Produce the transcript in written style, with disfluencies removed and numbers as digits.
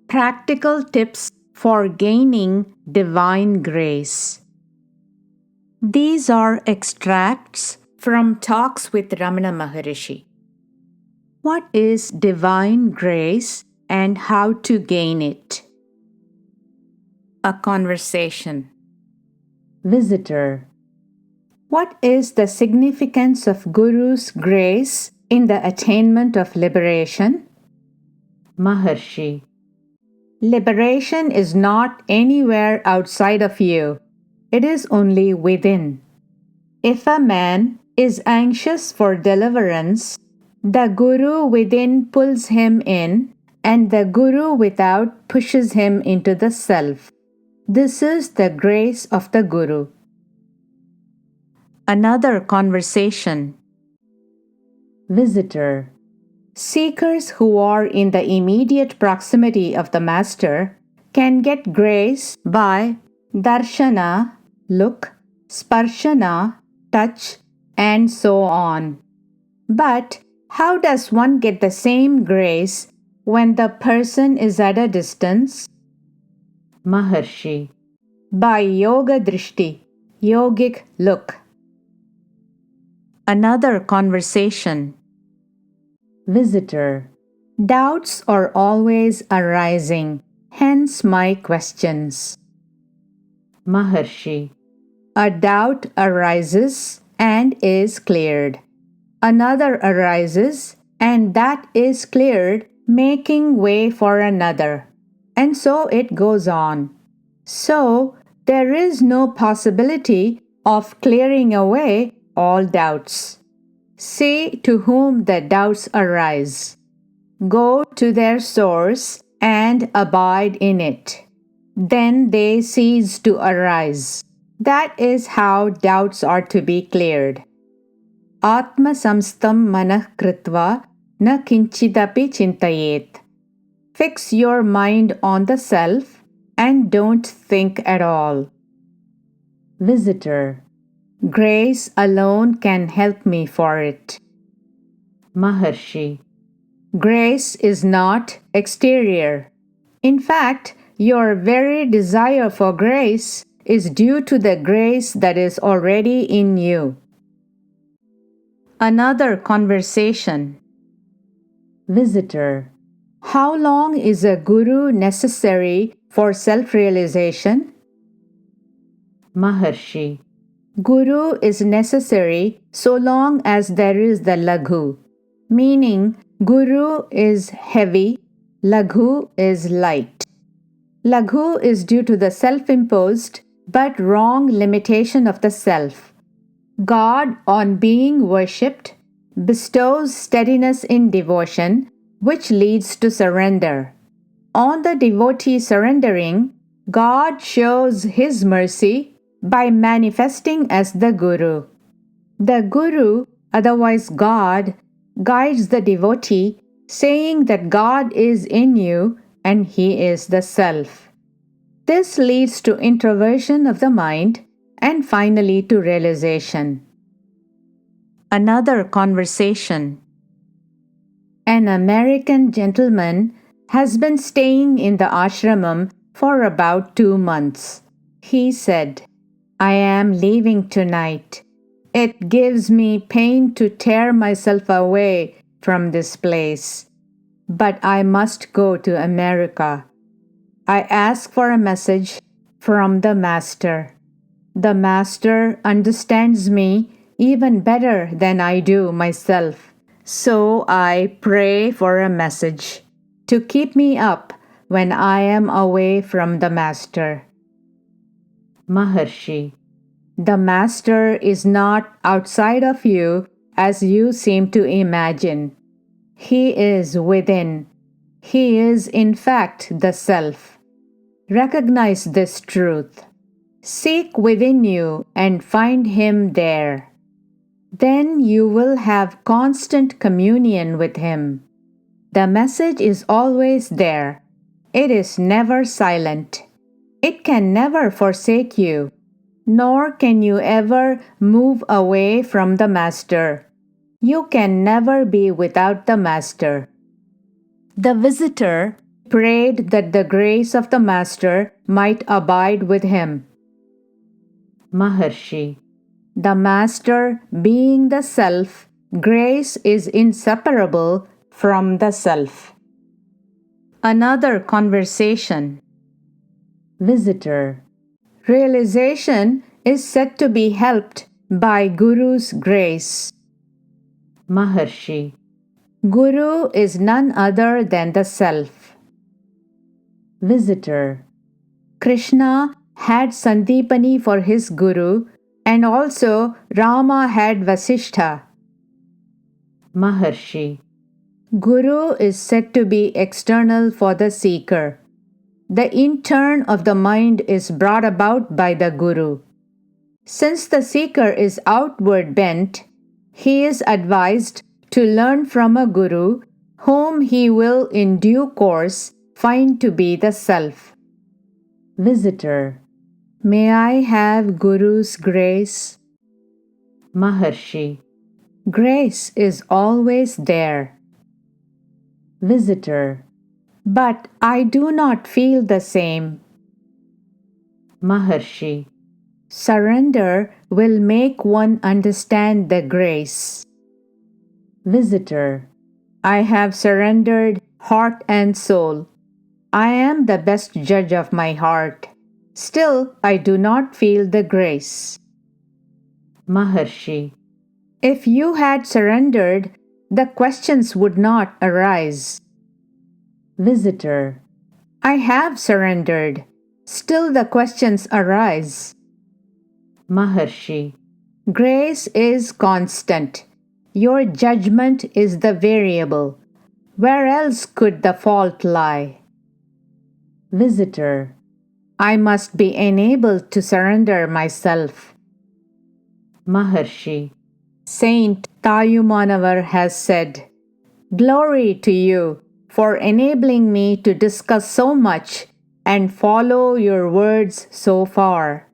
Practical tips for gaining divine grace. These are extracts from talks with Ramana Maharshi. What is divine grace and how to gain it? A conversation. Visitor. What is the significance of Guru's grace in the attainment of liberation? Maharshi. Liberation is not anywhere outside of you. It is only within. If a man is anxious for deliverance, the Guru within pulls him in, and the Guru without pushes him into the self. This is the grace of the Guru. Another conversation. Visitor. Seekers who are in the immediate proximity of the Master can get grace by darshana, look, sparshana, touch, and so on. But how does one get the same grace when the person is at a distance? Maharshi. By yoga drishti, yogic look. Another conversation. Visitor. Doubts are always arising, hence my questions. Maharshi. A doubt arises and is cleared. Another arises and that is cleared, making way for another. And so it goes on. So there is no possibility of clearing away all doubts. See to whom the doubts arise. Go to their source and abide in it. Then they cease to arise. That is how doubts are to be cleared. Atma samstam manah kritva na kinchidapi chintayet. Fix your mind on the self and don't think at all. Visitor. Grace alone can help me for it. Maharshi. Grace is not exterior. In fact, your very desire for grace is due to the grace that is already in you. Another conversation. Visitor. How long is a guru necessary for self-realization? Maharshi. Guru is necessary so long as there is the laghu, meaning Guru is heavy, laghu is light. Laghu is due to the self-imposed but wrong limitation of the self. God, on being worshipped, bestows steadiness in devotion, which leads to surrender. On the devotee surrendering, God shows His mercy by manifesting as the Guru. The Guru, otherwise God, guides the devotee, saying that God is in you and He is the Self. This leads to introversion of the mind and finally to realization. Another conversation. An American gentleman has been staying in the ashramam for about 2 months. He said, I am leaving tonight. It gives me pain to tear myself away from this place. But I must go to America. I ask for a message from the Master. The Master understands me even better than I do myself. So I pray for a message to keep me up when I am away from the Master. Maharshi. The Master is not outside of you as you seem to imagine. He is within. He is in fact the Self. Recognize this truth. Seek within you and find Him there. Then you will have constant communion with Him. The message is always there. It is never silent. It can never forsake you, nor can you ever move away from the Master. You can never be without the Master. The visitor prayed that the grace of the Master might abide with him. Maharshi. The Master being the Self, grace is inseparable from the Self. Another conversation. Visitor. Realization is said to be helped by Guru's grace. Maharshi. Guru is none other than the Self. Visitor. Krishna had Sandipani for his Guru, and also Rama had Vasishtha. Maharshi. Guru is said to be external for the seeker. The in-turn of the mind is brought about by the Guru. Since the seeker is outward bent, he is advised to learn from a Guru whom he will in due course find to be the Self. Visitor. May I have Guru's grace? Maharshi. Grace is always there. Visitor. But I do not feel the same. Maharshi. Surrender will make one understand the grace. Visitor. I have surrendered heart and soul. I am the best judge of my heart. Still, I do not feel the grace. Maharshi. If you had surrendered, the questions would not arise. Visitor. I have surrendered. Still the questions arise. Maharshi. Grace is constant. Your judgment is the variable. Where else could the fault lie? Visitor. I must be enabled to surrender myself. Maharshi. Saint Tayumanavar has said, Glory to you for enabling me to discuss so much and follow your words so far.